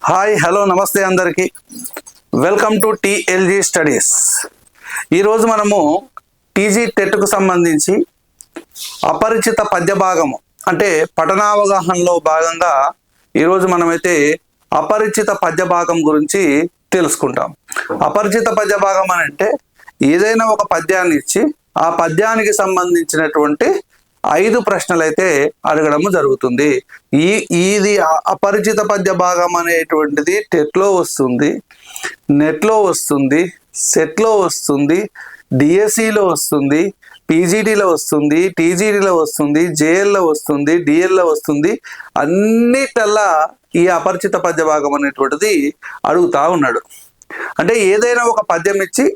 Hi hello నమస్తే అందరికీ welcome to TLG studies. ఈరోజు మనము టీజీ టెట్కు సంబంధించి అపరిచిత పద్య భాగము అంటే పఠనావగాహనలో భాగంగా ఈరోజు మనమైతే అపరిచిత పద్య భాగం గురించి తెలుసుకుంటాం. అపరిచిత పద్య భాగం అని అంటే ఏదైనా ఒక పద్యాన్ని ఇచ్చి ఆ పద్యానికి సంబంధించినటువంటి 5 ప్రశ్నలు అయితే అడగడము జరుగుతుంది. ఇది అపరిచిత పద్య భాగం అనేటువంటిది టెట్లో వస్తుంది, నెట్లో వస్తుంది, సెట్లో వస్తుంది, డిఎస్సిలో వస్తుంది, పీజీటీలో వస్తుంది, టీజీటీలో వస్తుంది, జేఎల్లో వస్తుంది, డిఎల్లో వస్తుంది. అన్నిటల్లా ఈ అపరిచిత పద్య భాగం అనేటువంటిది అడుగుతా ఉన్నాడు. అంటే ఏదైనా ఒక పద్యం ఇచ్చి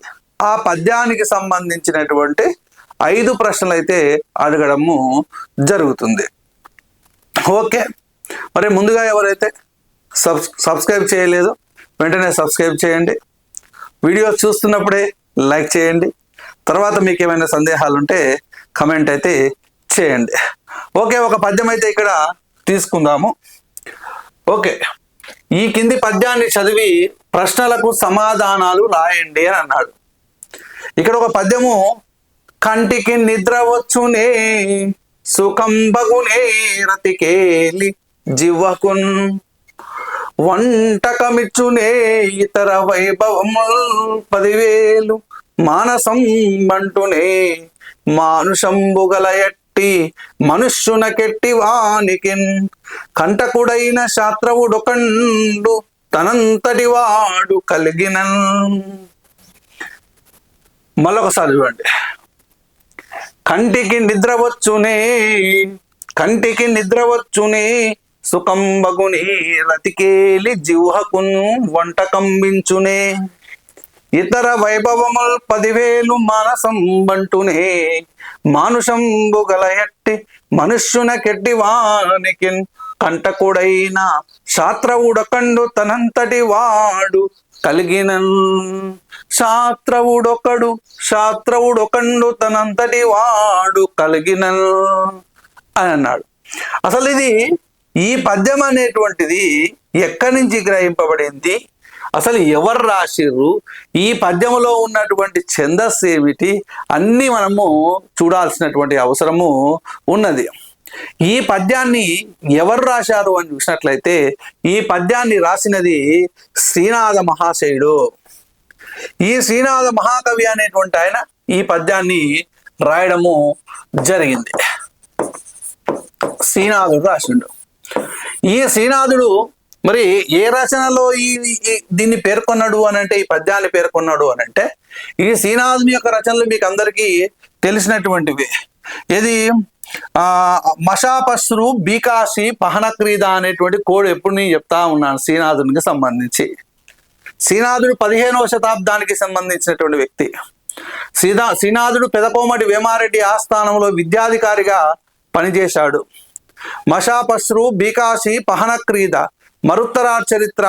ఆ పద్యానికి సంబంధించినటువంటి 5 ప్రశ్నలు అయితే అడగడము జరుగుతుంది. ఓకే, మరి ముందుగా ఎవరైతే సబ్స్క్రైబ్ చేయలేదు వెంటనే సబ్స్క్రైబ్ చేయండి. వీడియోస్ చూస్తున్నప్పుడే లైక్ చేయండి. తర్వాత మీకు ఏమైనా సందేహాలు ఉంటే కమెంట్ అయితే చేయండి. ఓకే, ఒక పద్యం అయితే ఇక్కడ తీసుకుందాము. ఓకే, ఈ కింది పద్యాన్ని చదివి ప్రశ్నలకు సమాధానాలు రాయండి అని అన్నాడు. ఇక్కడ ఒక పద్యము, కంటికి నిద్ర వచ్చునే సుఖంబగునే రతికేలి జివ్వకున్ వంటకమిచ్చునే ఇతర వైభవముల్ 10,000 మానసం బంటునే మానుషంబుగల ఎట్టి మనుష్యునకెట్టి వానికిన్ కంటకుడైన శాస్త్రవుడొకండు తనంతటి వాడు కలిగిన. మళ్ళొకసారి చూడండి. కంటికి నిద్ర వచ్చునే సుఖంబగునే రతికేలి జిహ్వకును వంటకంబించునే ఇతర వైభవముల్ 10,000 మానసం బంటునే మానుషంబు గల ఎట్టి మనుష్యునకెట్టి వానికి కంటకుడైన శాస్త్రవుడొకండు తనంతటి వాడు కలిగిన. శాస్త్రవుడొకండు తనంతటి వాడు కలిగిన అని అన్నాడు. అసలు ఈ పద్యం అనేటువంటిది ఎక్కడి నుంచి గ్రహింపబడింది, అసలు ఎవరు రాసిర్రు, ఈ పద్యంలో ఉన్నటువంటి ఛందస్సు ఏమిటి, అన్నీ మనము చూడాల్సినటువంటి అవసరము ఉన్నది. ఈ పద్యాన్ని ఎవరు రాశారు అని చూసినట్లయితే ఈ పద్యాన్ని రాసినది శ్రీనాథ మహాశయుడు. ఈ శ్రీనాథ మహాకవి అనేటువంటి ఆయన ఈ పద్యాన్ని రాయడము జరిగింది. శ్రీనాథుడు రాసిండు. ఈ శ్రీనాథుడు మరి ఏ రచనలో దీన్ని పేర్కొన్నాడు అని అంటే, ఈ పద్యాన్ని పేర్కొన్నాడు అని అంటే, ఈ శ్రీనాథుని యొక్క రచనలు మీకు అందరికీ తెలిసినటువంటివి. ఇది మషాపశ్రు బీకాసి పహనక్రీద అనేటువంటి కోడ్ ఎప్పుడు నేను చెప్తా ఉన్నాను శ్రీనాథునికి సంబంధించి. శ్రీనాథుడు 15వ శతాబ్దానికి సంబంధించినటువంటి వ్యక్తి. శ్రీనాథుడు పెదకోమటి వేమారెడ్డి ఆస్థానంలో విద్యాధికారిగా పనిచేశాడు. మషాపశ్రు బీకాసి పహనక్రీద, మరుత్తరా చరిత్ర,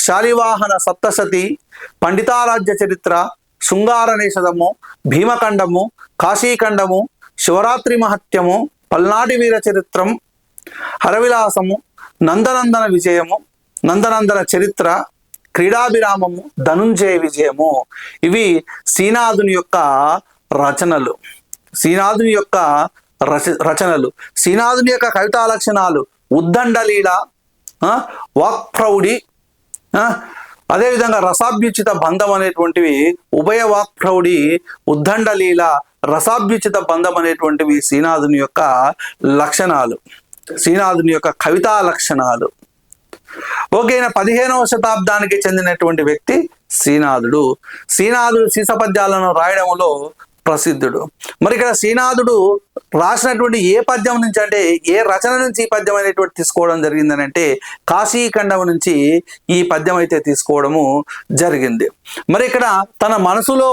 శాలివాహన సప్తశతి, పండితారాజ్య చరిత్ర, శృంగార నిషధము, భీమఖండము, కాశీఖండము, శివరాత్రి మహత్యము, పల్నాటి వీర చరిత్రం, హరవిలాసము, నందనందన విజయము, నందనందన చరిత్ర, క్రీడాభిరామము, ధనుంజయ విజయము, ఇవి శ్రీనాథుని యొక్క రచనలు. శ్రీనాథుని యొక్క కవితా లక్షణాలు ఉద్దండలీల, వాక్ప్రౌఢి, అదేవిధంగా రసాభ్యుచిత బంధం అనేటువంటివి, ఉభయ వాక్ప్రౌఢి, ఉద్దండలీల, రసాభ్యుచిత బంధం అనేటువంటివి శ్రీనాథుని యొక్క లక్షణాలు, శ్రీనాథుని యొక్క కవితా లక్షణాలు. ఓకేనా, 15వ శతాబ్దానికి చెందినటువంటి వ్యక్తి శ్రీనాథుడు. శ్రీనాథుడు సీసపద్యాలను రాయడంలో ప్రసిద్ధుడు. మరి ఇక్కడ శ్రీనాథుడు రాసినటువంటి ఏ పద్యం నుంచి అంటే, ఏ రచన నుంచి ఈ పద్యం అనేటువంటి తీసుకోవడం జరిగిందని అంటే, కాశీఖండం నుంచి ఈ పద్యం అయితే తీసుకోవడము జరిగింది. మరి ఇక్కడ తన మనసులో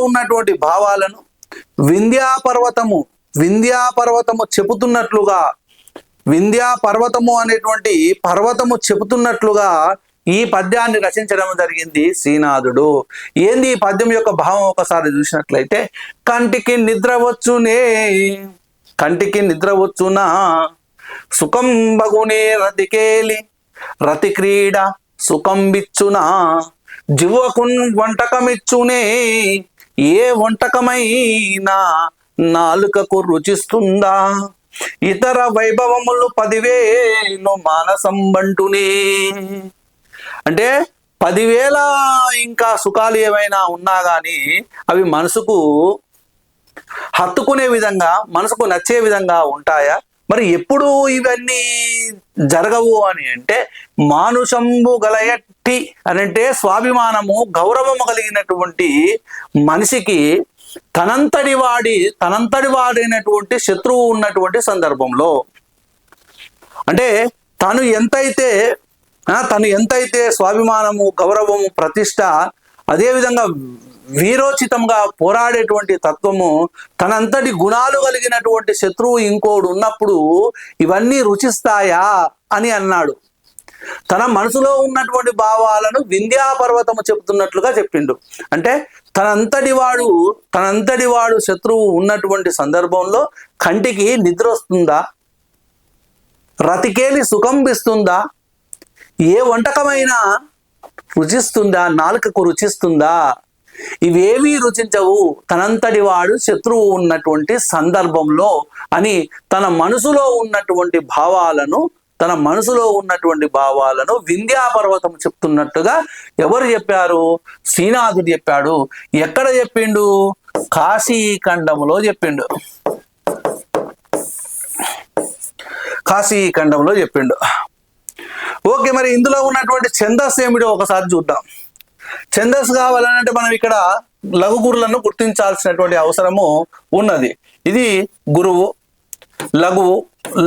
ఉన్నటువంటి భావాలను వింధ్యాపర్వతము చెబుతున్నట్లుగా, వింధ్యాపర్వతము అనేటువంటి పర్వతము చెబుతున్నట్లుగా ఈ పద్యాన్ని రచించడం జరిగింది శ్రీనాథుడు. ఏంది ఈ పద్యం యొక్క భావం ఒకసారి చూసినట్లయితే, కంటికి నిద్ర వచ్చునా సుఖం బగునే రతికేలి రతి క్రీడ సుఖం బిచ్చునా జివ్వకున్ వంటకమిచ్చునే ఏ వంటకమైనా నాలుకకు రుచిస్తుందా ఇతర వైభవములు 10,000 మానసంబంటునే. అంటే 10,000 ఇంకా సుఖాలు ఏమైనా ఉన్నా కానీ అవి మనసుకు హత్తుకునే విధంగా, మనసుకు నచ్చే విధంగా ఉంటాయా? మరి ఎప్పుడు ఇవన్నీ జరగవు అని అంటే, మానుషంబు గలయట్టి అని అంటే స్వాభిమానము, గౌరవము కలిగినటువంటి మనిషికి తనంతటి వాడైనటువంటి శత్రువు ఉన్నటువంటి సందర్భంలో, అంటే తను ఎంతైతే స్వాభిమానము, గౌరవము, ప్రతిష్ట, అదేవిధంగా వీరోచితంగా పోరాడేటువంటి తత్వము, తనంతటి గుణాలు కలిగినటువంటి శత్రువు ఇంకోడు ఉన్నప్పుడు ఇవన్నీ రుచిస్తాయా అని అన్నాడు. తన మనసులో ఉన్నటువంటి భావాలను వింధ్యాపర్వతము చెప్తున్నట్లుగా చెప్పిండు. అంటే తనంతటి వాడు శత్రువు ఉన్నటువంటి సందర్భంలో కంటికి నిద్ర వస్తుందా, రతికేలి సుఖం బిస్తుందా, ఏ వంటకమైనా రుచిస్తుందా, నాలుకకు రుచిస్తుందా? ఇవేమీ రుచించవు తనంతటి వాడు శత్రువు ఉన్నటువంటి సందర్భంలో అని తన మనసులో ఉన్నటువంటి భావాలను వింధ్యాపర్వతం చెప్తున్నట్టుగా ఎవరు చెప్పారు? శ్రీనాథుడు చెప్పాడు. ఎక్కడ చెప్పిండు? కాశీఖండంలో చెప్పిండు. ఓకే, మరి ఇందులో ఉన్నటువంటి ఛందస్సు ఏమిటో ఒకసారి చూద్దాం. ఛందస్సు కావాలంటే మనం ఇక్కడ లఘుగురులను గుర్తించాల్సినటువంటి అవసరము ఉన్నది. ఇది గురువు, లఘువు,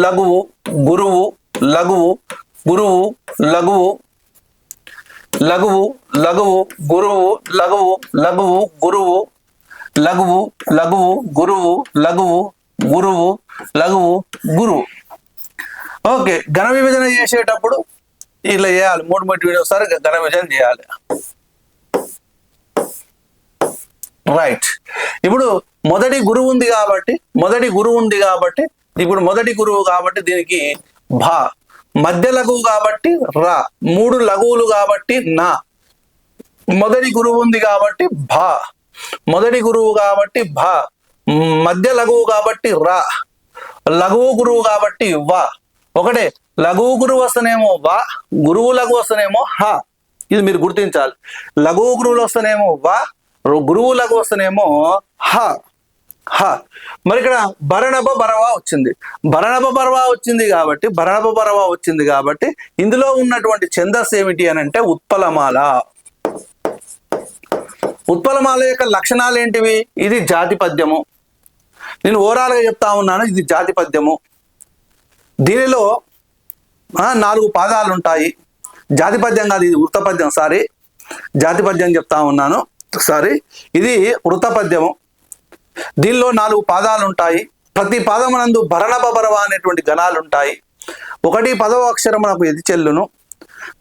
లఘువు, గురువు, లఘువు, గురువు, లఘువు, లఘువు, లఘువు, గురువు, లఘువు, లఘువు, గురువు, లఘువు, లఘువు, గురువు, లఘువు, గురువు, లఘువు, గురువు. ఓకే, ఘన విభజన చేసేటప్పుడు ఇలా చేయాలి. 3 ఒకసారి ఘన విభజన చేయాలి. రైట్. ఇప్పుడు మొదటి గురువు ఉంది కాబట్టి ఇప్పుడు మొదటి గురువు కాబట్టి దీనికి భా, మధ్య లఘువు కాబట్టి రా, 3 లఘువులు కాబట్టి నా. మొదటి గురువు ఉంది కాబట్టి భా, మొదటి గురువు కాబట్టి భా, మధ్య లఘువు కాబట్టి రా, లఘువు గురువు కాబట్టి వా. ఒకటే లఘువు గురువు వస్తేనేమో వా, గురువు లఘువు వస్తేనేమో హా. ఇది మీరు గుర్తించాలి. లఘువు గురువులు వస్తేనేమో వా, గురువు లఘువు వస్తేనేమో హా. మరి ఇక్కడ భరణభ బరవా వచ్చింది కాబట్టి ఇందులో ఉన్నటువంటి ఛందస్సు ఏమిటి అని అంటే ఉత్పలమాల. ఉత్పలమాల యొక్క లక్షణాలు ఏంటివి? ఇది జాతి పద్యము. నేను ఓవరాల్గా చెప్తా ఉన్నాను. ఇది జాతి పద్యము. దీనిలో 4 పాదాలు ఉంటాయి. జాతి పద్యం కాదు, ఇది వృత్తపద్యం. జాతి పద్యం చెప్తా ఉన్నాను. ఇది వృత్తపద్యము. దీనిలో 4 పాదాలు ఉంటాయి. ప్రతి పాదమునందు భరణభ బరవ అనేటువంటి గణాలు ఉంటాయి. 1 10వ అక్షరమునకు ఎది చెల్లును.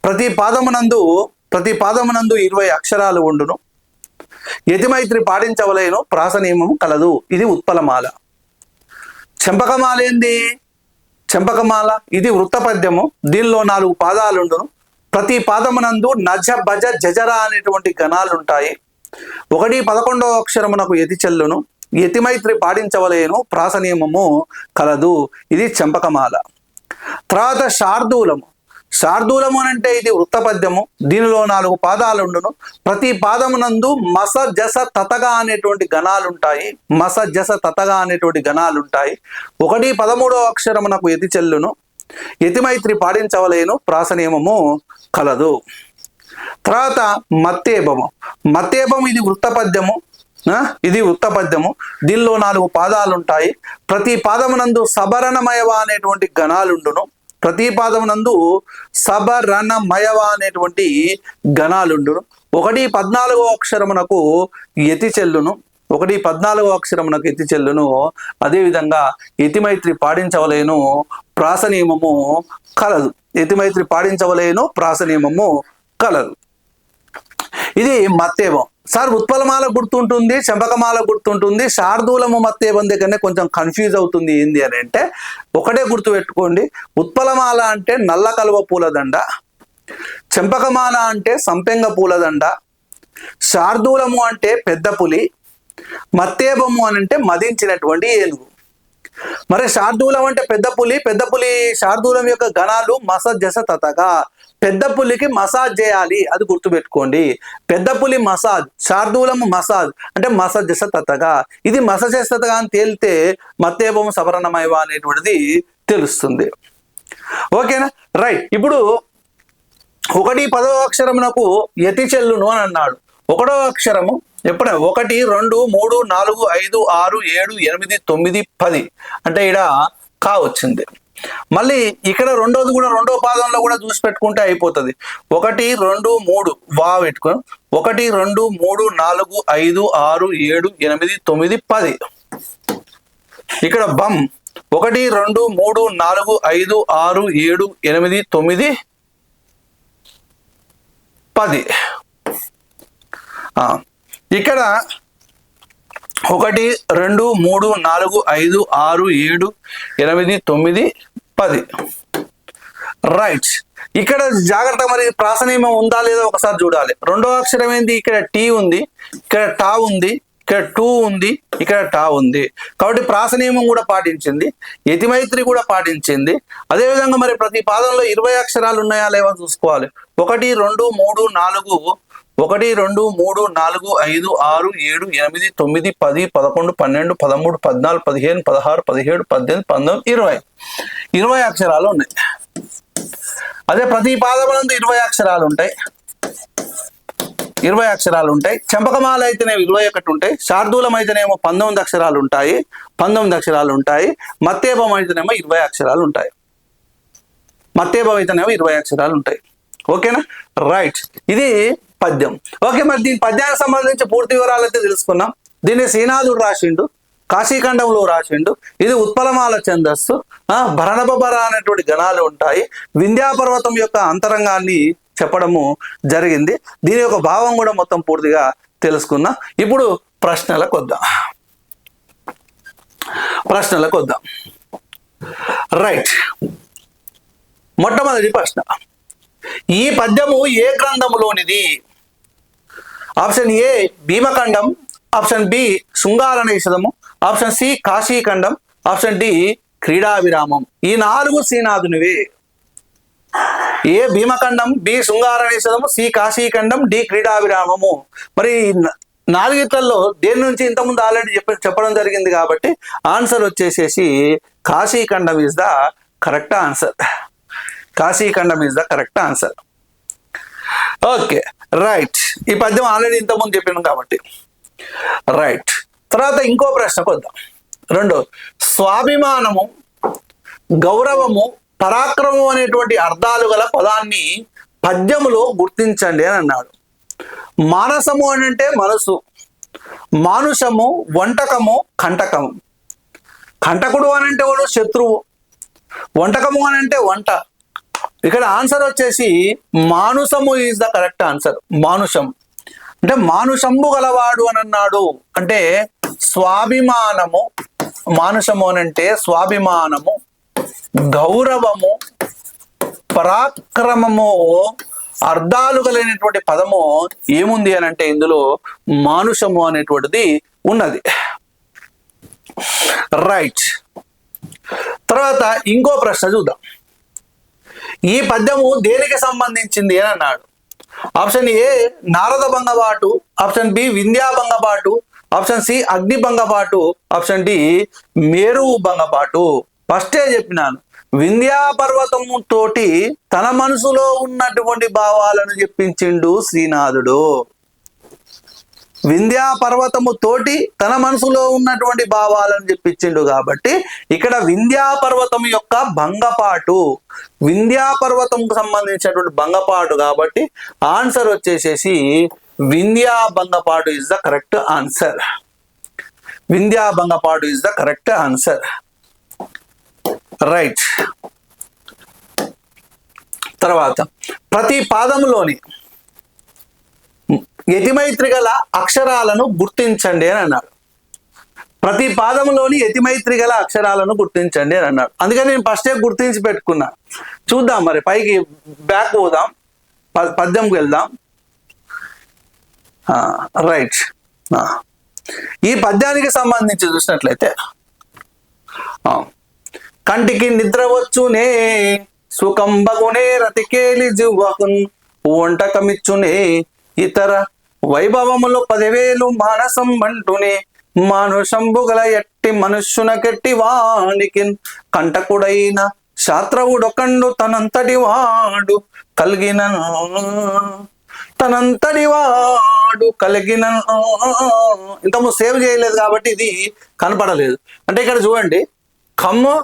ప్రతి పాదమునందు 20 అక్షరాలు ఉండును. యతిమైత్రి పాటించవలేను, ప్రాస నియమము కలదు. ఇది ఉత్పలమాల. చెంపకమాల ఏంది? చెంపకమాల ఇది వృత్తపద్యము. దీనిలో 4 పాదాలు ఉండును. ప్రతి పాదమునందు నజ భజ జజర అనేటువంటి గణాలు ఉంటాయి. 1 11వ అక్షరమునకు యతి చెల్లును. యతిమైత్రి పాటించవలేను, ప్రాస నియమము కలదు. ఇది చెంపకమాల. తర్వాత శార్దూలము అంటే ఇది వృత్తపద్యము. దీనిలో 4 పాదాలు ఉండును. ప్రతి పాదమునందు మస జస తతగా అనేటువంటి గణాలు ఉంటాయి. 1 13వ అక్షరమునకు యతి చెల్లును. యతిమైత్రి పాటించవలేను, ప్రాస నియమము కలదు. తర్వాత మత్తేభము ఇది వృత్తపద్యము. దీనిలో 4 పాదాలు ఉంటాయి. ప్రతి పాదమునందు సబరణమయవ అనేటువంటి గణాలుండును. ప్రతి పాదమునందు సబరణమయవ అనేటువంటి గణాలుండును. 1 14వ అక్షరమునకు యతి చెల్లును. 1 14వ అక్షరమునకు యతి చెల్లును. అదేవిధంగా యతిమైత్రి పాటించవలేను, ప్రాస నియమము కలదు. యతిమైత్రి పాటించవలేను, ప్రాస నియమము కలదు. ఇది మత్తేబం. సార్ ఉత్పలమాల గుర్తుంటుంది, చంపకమాల గుర్తుంటుంది, శార్దూలము మత్తేబం దగ్గరనే కొంచెం కన్ఫ్యూజ్ అవుతుంది ఏంది అని అంటే ఒకటే గుర్తు పెట్టుకోండి. ఉత్పలమాల అంటే నల్ల కలువ పూలదండ, చంపకమాల అంటే సంపెంగ పూలదండ, శార్దూలము అంటే పెద్ద పులి, మత్తేబము అని అంటే మదించినటువంటి ఏనుగు. మరి శార్దూలం అంటే పెద్ద పులి, పెద్ద పులి శార్దూలం యొక్క గణాలు మసజస తతగా. పెద్ద పులికి మసాజ్ చేయాలి, అది గుర్తుపెట్టుకోండి. పెద్ద పులి మసాజ్, శార్దూలము మసాజ్ అంటే మసజస తతగా. ఇది మసజస తతగా అని తేలితే మత్తేబము సవరణమైవ అనేటువంటిది తెలుస్తుంది. ఓకేనా, రైట్. ఇప్పుడు 1 10వ అక్షరమునకు యతి చెల్లును అని అన్నాడు. 1వ అక్షరము ఎప్పుడు 1 2 3 4 5 6 7 8 9 10 అంటే ఇక్కడ కా వచ్చింది. మళ్ళీ ఇక్కడ రెండోది కూడా 2వ పాదంలో కూడా చూసి పెట్టుకుంటే అయిపోతుంది. 1 2 3 వా పెట్టుకో. 1 2 3 4 5 6 7 8 9 10 ఇక్కడ బం 1 2 3 4 5 6 7 8 9 10 ఇక్కడ 1 2 3 4 5 6 7 8 9 10 రైట్. ఇక్కడ జాగ్రత్త, మరి ప్రాస నియమం ఉందా లేదా ఒకసారి చూడాలి. 2వ అక్షరం ఏంది? ఇక్కడ టీ ఉంది, ఇక్కడ టా ఉంది, ఇక్కడ టూ ఉంది, ఇక్కడ టా ఉంది. కాబట్టి ప్రాస నియమం కూడా పాటించింది, యతిమైత్రి కూడా పాటించింది. అదేవిధంగా మరి ప్రతి పాదంలో 20 అక్షరాలు ఉన్నాయా లేవో చూసుకోవాలి. 1 2 3 4 1 2 3 4 5 6 7 8 9 10 11 12 13 14 15 16 17 18 19 20 అక్షరాలు ఉన్నాయి. అదే ప్రతి పాదములందు 20 అక్షరాలు ఉంటాయి, 20 అక్షరాలు ఉంటాయి. చంపకమాల అయితేనేమో 21 ఉంటాయి, శార్దూలం అయితేనేమో 19 అక్షరాలు ఉంటాయి, 19 అక్షరాలు ఉంటాయి. మత్తేబం అయితేనేమో 20 అక్షరాలు ఉంటాయి, మత్తేబం అయితేనేమో 20 అక్షరాలు ఉంటాయి. ఓకేనా, రైట్. ఇది పద్యం. ఓకే, మరి దీని పద్యానికి సంబంధించి పూర్తి వివరాలు అయితే తెలుసుకున్నాం. దీన్ని శ్రీనాథుడు రాసిండు, కాశీఖండంలో రాసిండు. ఇది ఉత్పలమాల ఛందస్సు. భరణబర అనేటువంటి గణాలు ఉంటాయి. వింధ్యాపర్వతం యొక్క అంతరంగాన్ని చెప్పడము జరిగింది. దీని యొక్క భావం కూడా మొత్తం పూర్తిగా తెలుసుకున్నాం. ఇప్పుడు ప్రశ్నలకు వద్దాం. రైట్. మొట్టమొదటి ప్రశ్న, ఈ పద్యము ఏ గ్రంథములోనిది? Option A Bhimakhandam, option B Srungaranishadamu, option C Kashikhandam, option D Krida Viramam. ఈ 4 శ్రీనాథునివే. A Bhimakhandam, B Srungaranishadamu, C Kashikhandam, D Krida Viramamu. మరి 4 దేని నుంచి ఇంతకుముందు ఆల్రెడీ చెప్పడం జరిగింది కాబట్టి ఆన్సర్ వచ్చేసేసి Kasikhandam is the correct answer. Kasikhandam is the correct answer. Okay, right. ఈ పద్యం ఆల్రెడీ ఇంతకుముందు చెప్పాను కాబట్టి రైట్. తర్వాత ఇంకో ప్రశ్నకు వద్దాం. 2, స్వాభిమానము, గౌరవము, పరాక్రమం అనేటువంటి అర్థాలు గల పదాన్ని పద్యములో గుర్తించండి అని అన్నాడు. మానసము అని అంటే మనసు, మానుషము వంటకము, కంటకము. కంటకుడు అని అంటే వాడు శత్రువు, వంటకము అని అంటే వంట. ఇక్కడ ఆన్సర్ వచ్చేసి మానుషము ఈజ్ ద కరెక్ట్ ఆన్సర్. మానుషం అంటే మానుషంబు గలవాడు అని అన్నాడు. అంటే స్వాభిమానము, మానుషము అని అంటే స్వాభిమానము, గౌరవము, పరాక్రమము అర్థాలు కలిగినటువంటి పదము ఏముంది అని అంటే ఇందులో మానుషము అనేటువంటిది ఉన్నది. రైట్. తర్వాత ఇంకో ప్రశ్న చూద్దాం. ఈ పద్యము దేనికి సంబంధించింది అని అన్నాడు. ఆప్షన్ ఏ నారద భంగపాటు, ఆప్షన్ బి వింధ్యా భంగపాటు, ఆప్షన్ సి అగ్ని భంగపాటు, ఆప్షన్ డి మేరు భంగపాటు. ఫస్టే చెప్పినాను, వింధ్యా పర్వతము తోటి తన మనసులో ఉన్నటువంటి భావాలను చెప్పించిండు శ్రీనాథుడు. వింధ్యా పర్వతము తోటి తన మనసులో ఉన్నటువంటి భావాలను చెప్పించిండు కాబట్టి ఇక్కడ వింధ్యా పర్వతం యొక్క భంగపాటు, వింధ్యా పర్వతంకు సంబంధించినటువంటి భంగపాటు కాబట్టి ఆన్సర్ వచ్చేసేసి వింధ్యా భంగపాటు is the correct answer. Vindhya భంగపాటు is the correct answer. Right. తర్వాత ప్రతి పాదములోని యతిమైత్రి గల అక్షరాలను గుర్తించండి అని అన్నాడు. ప్రతి పాదంలోని యతిమైత్రి గల అక్షరాలను గుర్తించండి అని అన్నాడు. అందుకని నేను ఫస్టే గుర్తించి పెట్టుకున్నా. చూద్దాం మరి, పైకి బ్యాక్ పోదాం, పద్యంకి వెళ్దాం. రైట్. ఈ పద్యానికి సంబంధించి చూసినట్లయితే, కంటికి నిద్ర వచ్చునే సుఖం బగునే రతికేలి జివ్వకున్ వంటకమిచ్చునే ఇతర వైభవములు 10,000 మానసం అంటూనే మానుషంబు గల ఎట్టి మనుష్యున కెట్టి వానికి కంటకుడైన శాస్త్రవుడొకండు తనంతటి వాడు కలిగిన ఇంతకు సేవ్ చేయలేదు కాబట్టి ఇది కనపడలేదు. అంటే ఇక్కడ చూడండి, ఖమ్ము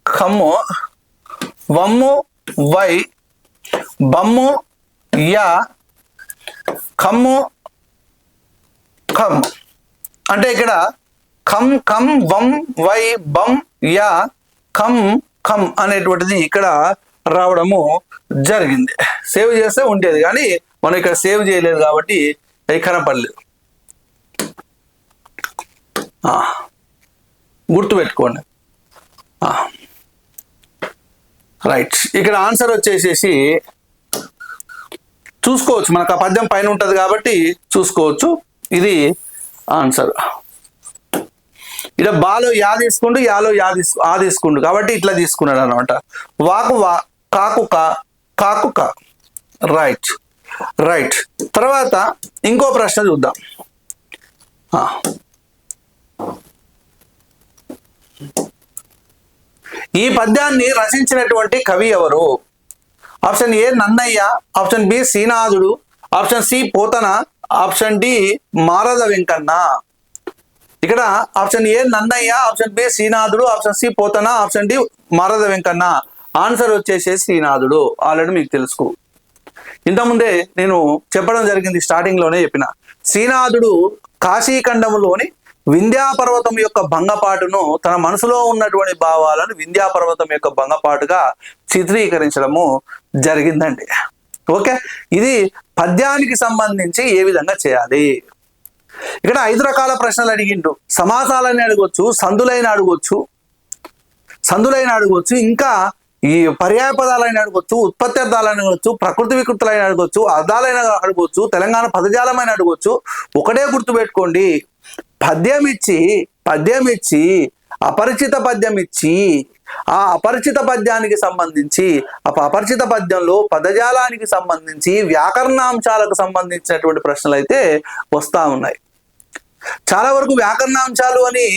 ఖమ్ము, వమ్ము వై, బమ్ము యా, ఖమ్ము ఖమ్. అంటే ఇక్కడ ఖమ్ ఖమ్ వమ్ వై బమ్ యా ఖమ్ ఖమ్ అనేటువంటిది ఇక్కడ రావడము జరిగింది. సేవ్ చేస్తే ఉండేది, కానీ మనం ఇక్కడ సేవ్ చేయలేదు కాబట్టి అది కనపడలేదు. గుర్తుపెట్టుకోండి. రైట్. ఇక్కడ ఆన్సర్ వచ్చేసేసి చూసుకోవచ్చు, మనకు ఆ పద్యం పైన ఉంటుంది కాబట్టి చూసుకోవచ్చు. ఇది ఆన్సర్. ఇక్కడ బాలో యా తీసుకుంటూ, యాలో ఆ తీసుకుంటూ, కాబట్టి ఇట్లా తీసుకున్నాడు అనమాట. వాకు వా, కాకు కా, కాకు కా. Right right. తర్వాత ఇంకో ప్రశ్న చూద్దాం. ఈ పద్యాన్ని రచించినటువంటి కవి ఎవరు? Option A Nannaya, option B Srinathudu, option C Potana, option D Marada Venkanna. ఇక్కడ option A Nannaya, option B Srinathudu, option C Potana, option D Marada Venkanna. Answer వచ్చేసి శ్రీనాథుడు. ఆల్రెడీ మీకు తెలుసు, ఇంతకుముందే నేను చెప్పడం జరిగింది, స్టార్టింగ్ లోనే చెప్పిన. శ్రీనాథుడు కాశీఖండములోని వింధ్యాపర్వతం యొక్క భంగపాటును, తన మనసులో ఉన్నటువంటి భావాలను వింధ్యాపర్వతం యొక్క భంగపాటుగా చిత్రీకరించడము జరిగిందండి. ఓకే, ఇది పద్యానికి సంబంధించి ఏ విధంగా చేయాలి. ఇక్కడ 5 రకాల ప్రశ్నలు అడిగిండు. సమాసాలని అడగొచ్చు, సందులైన అడగొచ్చు, ఇంకా ఈ పర్యాయ పదాలైన అడగొచ్చు, ఉత్పత్తి అర్థాలైన అడగొచ్చు, ప్రకృతి వికృతులైన అడగొచ్చు, అర్థాలైన అడగొచ్చు, తెలంగాణ పదజాలమైన అడగొచ్చు. ఒకటే గుర్తుపెట్టుకోండి, పద్యం ఇచ్చి అపరిచిత పద్యం ఇచ్చి ఆ అపరిచిత పద్యానికి సంబంధించి అపరిచిత పద్యంలో పదజాలానికి సంబంధించి వ్యాకరణాంశాలకు సంబంధించినటువంటి ప్రశ్నలు అయితే వస్తా ఉన్నాయి. చాలా వరకు వ్యాకరణాంశాలు అని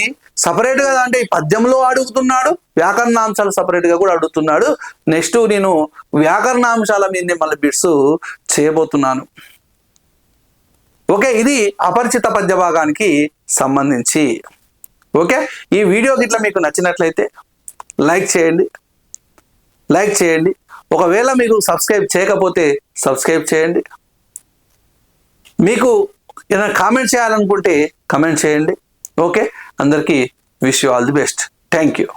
సపరేట్ గా, అంటే ఈ పద్యంలో అడుగుతున్నాడు, వ్యాకరణాంశాలు సపరేట్ గా కూడా అడుగుతున్నాడు. నెక్స్ట్ నేను వ్యాకరణాంశాల మీదనే మళ్ళీ బిట్స్ చేయబోతున్నాను. ఓకే, ఇది అపరిచిత పద్య భాగానికి సంబంధించి. ఓకే, ఈ వీడియో గిట్లా మీకు నచ్చినట్లయితే లైక్ చేయండి. ఒకవేళ మీరు సబ్స్క్రైబ్ చేయకపోతే సబ్స్క్రైబ్ చేయండి. మీకు ఏదైనా కామెంట్ చేయాలనుకుంటే కామెంట్ చేయండి. ఓకే, అందరికీ wish you all the best. Thank you.